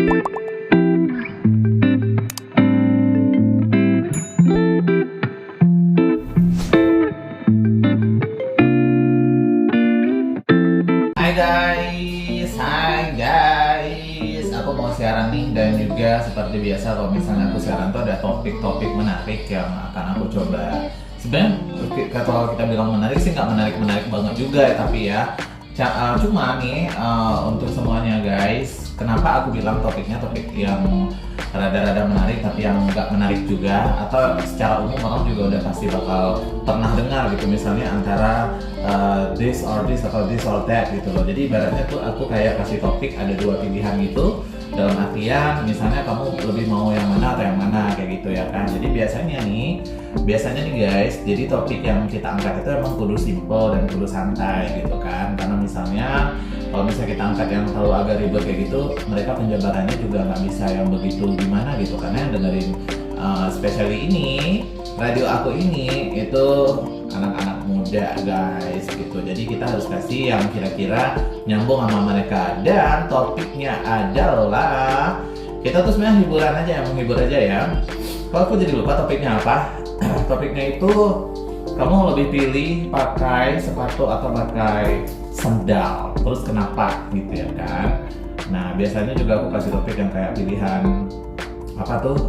Hai guys, aku mau siaran nih, dan juga seperti biasa kalau misalnya aku siaran tuh ada topik-topik menarik yang akan aku coba. Sebenarnya kalau kita bilang menarik sih nggak menarik banget juga, tapi ya cuma nih untuk semuanya guys, kenapa aku bilang topiknya topik yang rada-rada menarik tapi yang nggak menarik juga, atau secara umum orang juga udah pasti bakal pernah dengar gitu, misalnya antara this or this atau this or that gitu loh. Jadi ibaratnya tuh aku kayak kasih topik ada dua pilihan gitu, dalam artian misalnya kamu lebih mau yang mana atau yang mana kayak gitu ya kan. Jadi biasanya nih guys, jadi topik yang kita angkat itu emang kudu simple dan kudu santai gitu kan, karena misalnya kalau misalnya kita angkat yang terlalu agak ribet kayak gitu, mereka penjabarannya juga nggak bisa yang begitu gimana gitu, karena yang dengerin especially ini radio aku ini itu anak-anak muda guys gitu. Jadi kita harus kasih yang kira-kira nyambung sama mereka, dan topiknya adalah kita tuh sebenarnya hiburan aja, yang menghibur aja ya. Kalau aku jadi lupa topiknya apa. Topiknya itu kamu lebih pilih pakai sepatu atau pakai sandal, terus kenapa gitu ya kan. Nah biasanya juga aku kasih topik yang kayak pilihan apa tuh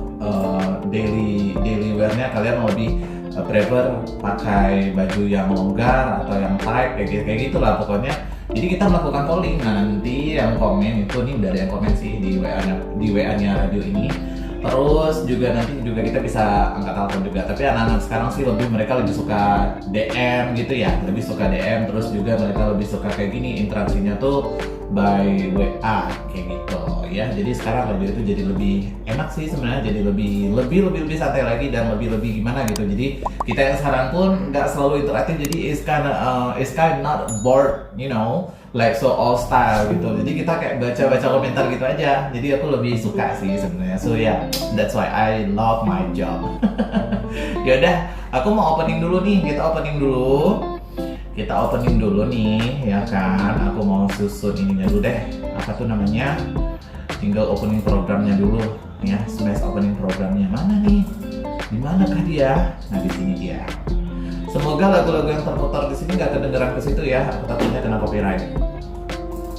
daily wear-nya, kalian mau lebih prefer pakai baju yang longgar atau yang tight kayak gitulah pokoknya. Jadi kita melakukan polling, nanti yang komen itu nih udah ada yang komen sih di WA-nya radio ini. Terus juga nanti juga kita bisa angkat telepon juga, tapi anak-anak sekarang sih mereka lebih suka DM gitu ya, lebih suka DM. Terus juga mereka lebih suka kayak gini, interaksinya tuh by WA kayak gitu ya. Jadi sekarang radio itu jadi lebih enak sih sebenarnya, jadi lebih santai lagi dan lebih gimana gitu. Jadi kita yang sekarang pun nggak selalu interaktif, jadi it's kind not bored, you know, like so old style gitu. Jadi kita kayak baca komentar gitu aja. Jadi aku lebih suka sih sebenarnya. So yeah, that's why I love my job. Yaudah, aku mau opening dulu nih. Kita opening dulu nih ya kan. Aku mau susun ininya dulu deh. Apa tuh namanya? Tinggal opening programnya dulu ya. Smash opening programnya mana nih? Di manakah dia? Nah di sini dia. Semoga lagu-lagu yang terputar di sini nggak kedengeran ke situ ya. Aku takutnya kena copyright.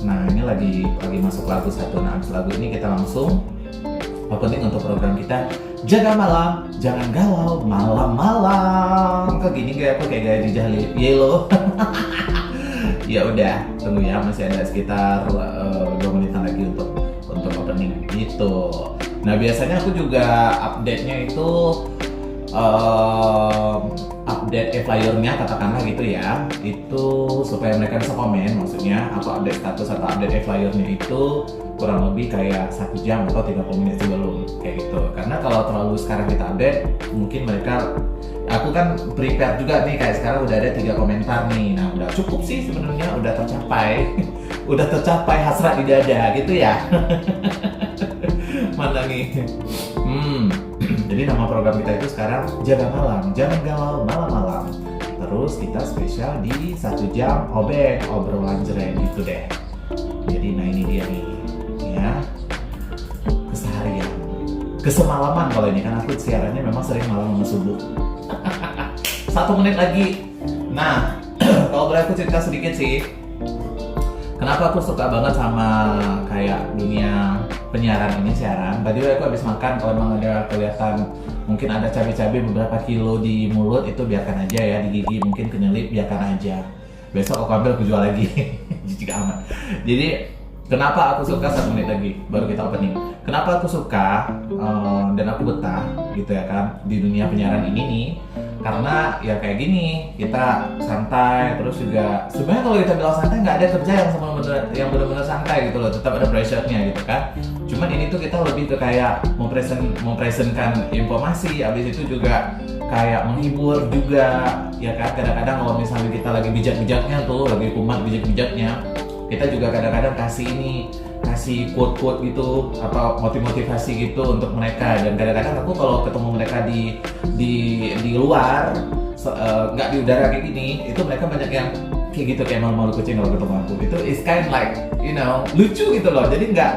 Nah ini lagi masuk lagu satu. Nah abis lagu ini kita langsung opening untuk program kita. Jaga malam, jangan galau malam-malam. Kok gini kayak gaya Rijah Yellow. Ya udah, tunggu ya, masih ada sekitar 2 menitan lagi untuk opening gitu. Nah biasanya aku juga update-nya itu update flyer-nya katakanlah gitu ya, itu supaya mereka bisa komen. Maksudnya aku update status atau update flyer-nya itu kurang lebih kayak 1 jam atau 30 menit sebelum kayak gitu. Karena kalau terlalu sekarang kita update, mungkin mereka, aku kan prepare juga nih, kayak sekarang udah ada 3 komentar nih. Nah udah cukup sih sebenarnya, udah tercapai hasrat di dada gitu ya. Mana nih? Jadi nama program kita itu sekarang Jaga Malam, Jangan Galau Malam-Malam. Terus kita spesial di 1 jam obrolan jeren gitu deh. Jadi nah ini dia nih ya, keseharian, kesemalaman. Kalau ini kan aku siarannya memang sering malam sama subuh. 1 menit lagi. Nah kalau boleh aku cerita sedikit sih, kenapa aku suka banget sama kayak dunia penyiaran ini, siaran. Tadi aku habis makan, kalau emang ada kelihatan mungkin ada cabai-cabai beberapa kilo di mulut, itu biarkan aja ya, di gigi mungkin kenyelip, biarkan aja. Besok aku ambil, aku jual lagi. Jijik amat. Jadi kenapa aku suka 1 menit lagi baru kita opening. Kenapa aku suka dan aku betah gitu ya kan di dunia penyiaran ini nih, karena ya kayak gini, kita santai. Terus juga sebenarnya kalau kita bilang santai, nggak ada kerja yang benar-benar santai gitu loh, tetap ada pressure-nya gitu kan. Cuman ini tuh kita lebih ke kayak mempresentkan informasi, habis itu juga kayak menghibur juga ya kan. Kadang-kadang kalau misalnya kita lagi bijak-bijaknya tuh, lagi kumat bijak-bijaknya, kita juga kadang-kadang kasih quote-quote gitu atau motivasi gitu untuk mereka. Dan kadang-kadang aku kalau ketemu mereka di luar, nggak di udara kayak gini, itu mereka banyak yang kayak gitu, kayak malu-malu kucing kalau ketemu aku. Itu is kind like, you know, lucu gitu loh. Jadi nggak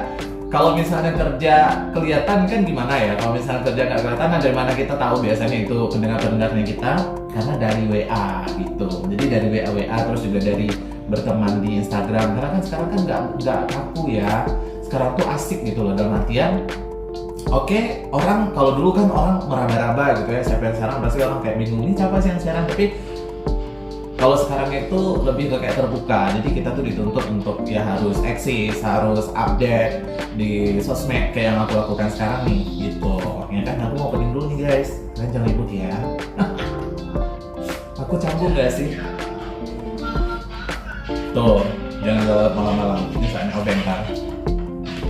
kalau misalnya kerja kelihatan kan gimana ya? Kalau misalnya kerja nggak kelihatan, nah dari mana kita tahu biasanya itu pendengar-pendengarnya kita? Karena dari WA gitu. Jadi dari WA terus juga dari berteman di Instagram. Karena kan sekarang kan nggak kaku ya. Sekarang tuh asik gitu loh, dalam artian oke, orang kalau dulu kan orang meraba-raba gitu ya, siapa yang siaran, pasti orang kayak bingung nih siapa sih yang siaran, tapi kalau sekarang itu lebih ke kayak terbuka, jadi kita tuh dituntut untuk ya harus eksis, harus update di sosmed kayak yang aku lakukan sekarang nih, gitu. Ya kan, aku mau opening dulu nih guys, kalian jangan ribut ya. Aku canggung gak sih? Tuh, jangan lewat malam-malam, ini saatnya bentar.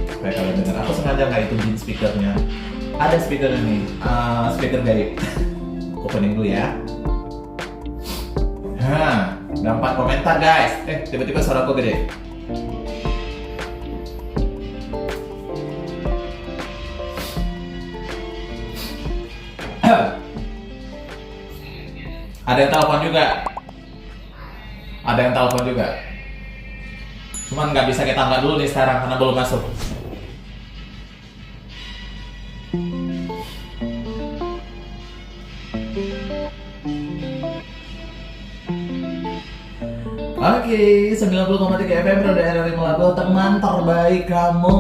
Supaya kalian dengar, aku sengaja nggak hidupin speakernya. Ada speakernya nih, speaker gaib. Opening dulu ya. Hah, ada 4 komentar guys. Tiba-tiba suara aku gede. Ada yang telepon juga. Ada yang telepon juga. Cuman nggak bisa kita angkat dulu nih sekarang karena belum masuk. Oke, 90,3 FM Roda RRI Melago, teman terbaik kamu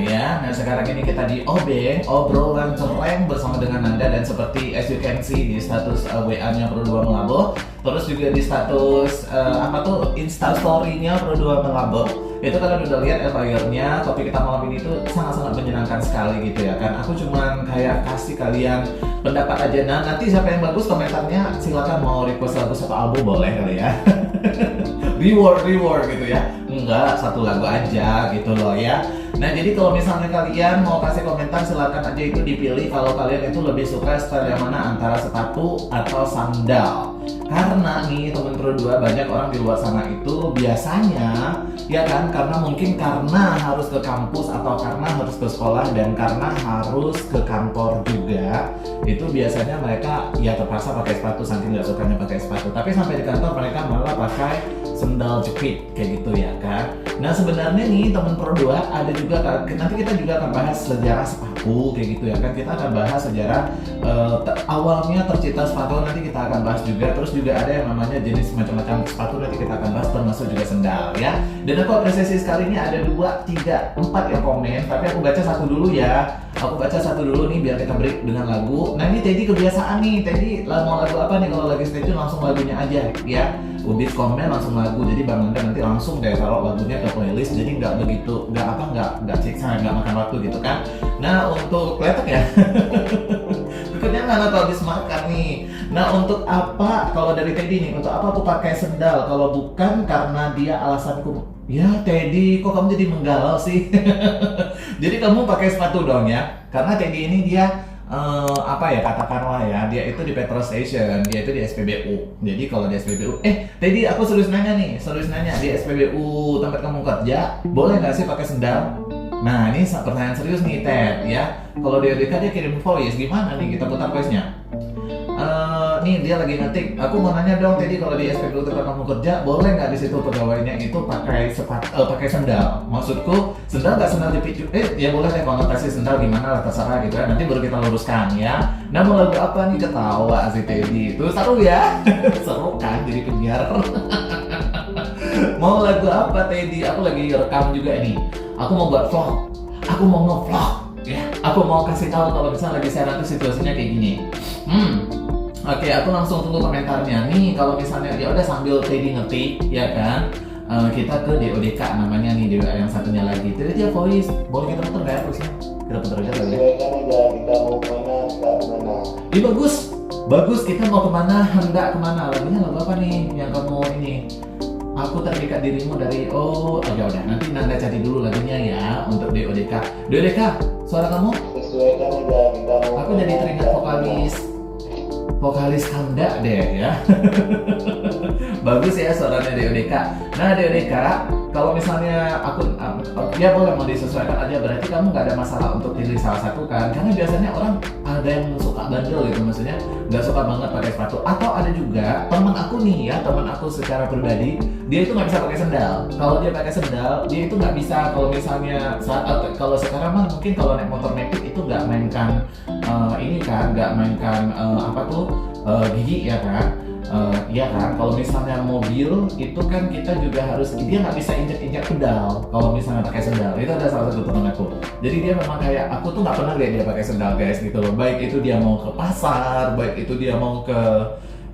ya. Nah sekarang ini kita di OB, obrolan cereng bersama dengan Anda. Dan seperti as you can see di status WA-nya Pro 2 Melago, terus juga di status Instastory-nya Pro 2 Melago, itu kalian udah lihat FIR-nya. Topik kita malam ini tuh sangat-sangat menyenangkan sekali gitu ya kan. Aku cuman kayak kasih kalian pendapat aja. Nah nanti siapa yang bagus komentarnya silakan, mau request lagu satu album boleh kali ya. reward gitu ya. Enggak, satu lagu aja gitu loh ya. Nah jadi kalau misalnya kalian mau kasih komentar silakan aja itu dipilih kalau kalian itu lebih suka style yang mana, antara sepatu atau sandal. Karena nih temen Pro 2 banyak orang di luar sana itu biasanya ya kan, karena mungkin karena harus ke kampus atau karena harus ke sekolah dan karena harus ke kantor juga, itu biasanya mereka ya terpaksa pakai sepatu saking nggak sukanya pakai sepatu. Tapi sampai di kantor mereka malah pakai sendal jepit kayak gitu ya kan. Nah sebenarnya nih temen Pro 2 ada juga, nanti kita juga akan bahas sejarah sepatu kayak gitu ya kan. Kita akan bahas sejarah awalnya tercipta sepatu, nanti kita akan bahas juga. Terus juga ada yang namanya jenis macam-macam sepatu, nanti kita akan bahas, termasuk juga sendal ya. Dan aku apresiasi sekali ini ada 2, 3, 4 yang komen, tapi aku baca satu dulu ya. Aku baca satu dulu nih biar kita break dengan lagu. Nah ini Teddy kebiasaan nih, Teddy mau lagu apa nih? Kalau lagi stay tune langsung lagunya aja ya. Ubis komen langsung lagu, jadi Bang Anda nanti langsung deh taruh lagunya ke playlist, jadi nggak siksa, nggak makan waktu gitu kan. Nah untuk kletek ya, berikutnya nggak tahu habis makan nih. Nah untuk apa, kalau dari Teddy nih, untuk apa aku pakai sendal kalau bukan karena dia alasanku? Ya Teddy, kok kamu jadi menggalau sih? Jadi kamu pakai sepatu dong ya, karena Teddy ini dia katakanlah ya, dia itu di petrol station, dia itu di SPBU. Jadi kalau di SPBU, Teddy aku serius nanya di SPBU tempat kamu kerja, boleh nggak sih pakai sendal? Nah ini pertanyaan serius nih Ted ya. Kalau di ODK dia kirim voice, gimana nih kita putar voice-nya? Nih dia lagi ngetik, aku mau nanya dong Teddy, kalau di SPBU tempat kamu kerja boleh nggak di situ pegawainya itu pakai pakai sendal? Maksudku sendal nggak sendal jepit? Ya boleh deh, konotasi sendal gimana lah terserah gitu ya. Nanti baru kita luruskan ya. Nah mau lagu apa nih? Ketawa si Teddy itu seru ya. Seru kan jadi penyiar. Mau lagu apa Teddy? Aku lagi rekam juga nih. Aku mau buat vlog. Aku mau nge-vlog ya. Aku mau kasih tahu kalau misalnya lagi siaran tuh situasinya kayak gini. Oke, aku langsung tunggu komentarnya nih. Kalau misalnya ya udah sambil Teddy ngetik ya kan, kita ke DODK namanya nih, DWA yang satunya lagi. Itu dia voice, boleh kita putar nggak voice-nya? Kita putar aja kali ya. Kita mau kemana? Ih bagus. Kita mau kemana? Hendak kemana? Lagunya lagu apa nih yang kamu ini? Aku terikat dirimu dari ya udah nanti Nanda cari dulu lagunya ya untuk DODK. DODK, suara kamu? Sesuaikan aja, kita mau. Aku jadi teringat vokalis Kanda deh ya. Bagus ya suaranya DODK. Nah DODK, kalau misalnya aku ya boleh mau disesuaikan aja, berarti kamu nggak ada masalah untuk pilih salah satu kan? Karena biasanya orang ada yang suka bandel gitu, maksudnya nggak suka banget pakai sepatu. Atau ada juga teman aku nih ya, teman aku secara pribadi, dia itu nggak bisa pakai sendal. Kalau dia pakai sendal, dia itu nggak bisa kalau misalnya kalau sekarang mah mungkin kalau naik motor metik itu nggak mainkan ini kan, nggak mainkan gigi ya kan. Ya kan, kalau misalnya mobil itu kan kita juga harus, dia nggak bisa injak-injak pedal kalau misalnya pakai sendal. Itu ada salah satu teman aku. Jadi dia memang kayak, aku tuh nggak pernah lihat dia pakai sendal guys gitu loh. Baik itu dia mau ke pasar, baik itu dia mau ke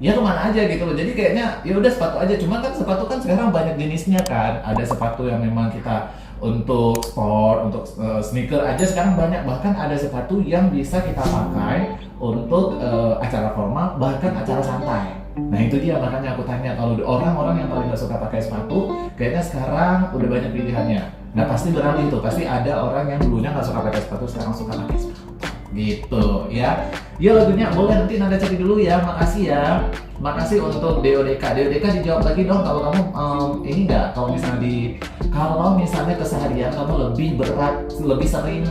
ya kemana aja gitu loh. Jadi kayaknya ya udah sepatu aja. Cuma kan sepatu kan sekarang banyak jenisnya kan. Ada sepatu yang memang kita untuk sport, untuk sneaker aja sekarang banyak. Bahkan ada sepatu yang bisa kita pakai untuk acara formal, bahkan acara santai. Nah itu dia, makanya aku tanya, kalau orang-orang yang paling gak suka pakai sepatu, kayaknya sekarang udah banyak pilihannya. Nah pasti beralih tuh, pasti ada orang yang dulunya gak suka pakai sepatu, sekarang suka pakai sepatu. Gitu ya. Ya lagunya boleh nanti Nanda cari dulu ya, makasih ya. Makasih untuk DODK. DODK dijawab lagi dong kalau kamu ini enggak, kalau misalnya keseharian kamu lebih berat, lebih sering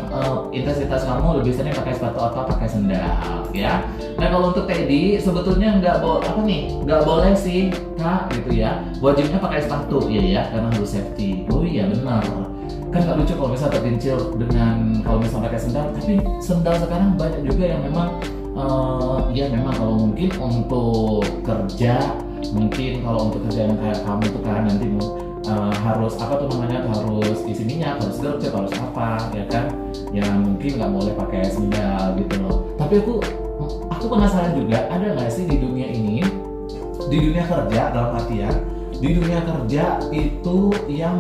intensitas kamu lebih sering pakai sepatu atau pakai sendal ya. Nah kalau untuk Teddy sebetulnya nggak boleh sih Kak gitu ya. Wajibnya pakai sepatu ya karena harus safety. Oh iya benar. Kan nggak lucu kalau misalnya terpincil dengan kalau misalnya pakai sendal, tapi sendal sekarang banyak juga yang memang ya memang kalau mungkin untuk kerja, mungkin kalau untuk kerja yang kayak kamu tuh kan nanti harus harus isi minyak, harus gercep, harus apa ya kan, ya mungkin nggak boleh pakai sendal gitu loh. Tapi aku penasaran juga, ada nggak sih di dunia ini, di dunia kerja dalam artian di dunia kerja itu yang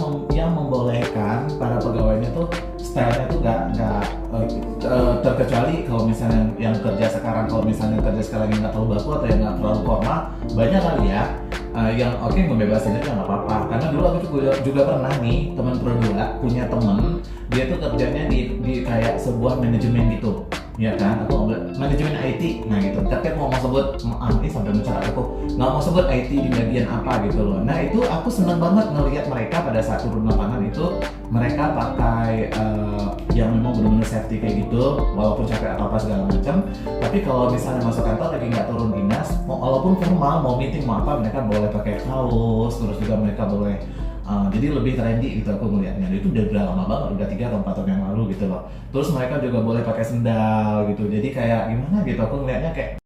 membolehkan para pegawainya tuh stylenya tuh nggak terkecuali kalau misalnya yang kerja sekarang, kalau misalnya kerja sekarang yang nggak terlalu baku atau yang nggak terlalu formal, banyak kali ya yang oke membebasin aja nggak apa-apa. Karena dulu aku juga pernah nih teman produla punya temen, dia tuh kerjanya di kayak sebuah manajemen gitu. Ya kan, aku manajemen IT, nah gitu. Tapi aku mau sebut, ini sampai mencatat aku nggak mau sebut IT di bagian apa gitu loh. Nah itu aku senang banget ngelihat mereka pada saat turun lapangan itu mereka pakai yang memang benar-benar safety kayak gitu, walaupun capek atau apa segala macam. Tapi kalau misalnya masuk kantor lagi nggak turun dinas, walaupun formal, mau meeting mau apa, mereka boleh pakai kaos, terus juga mereka boleh jadi lebih trendy gitu aku melihatnya. Itu udah lama banget, udah 3 atau 4 tahun yang lalu gitu loh. Terus mereka juga boleh pakai sendal gitu. Jadi kayak gimana gitu, aku melihatnya kayak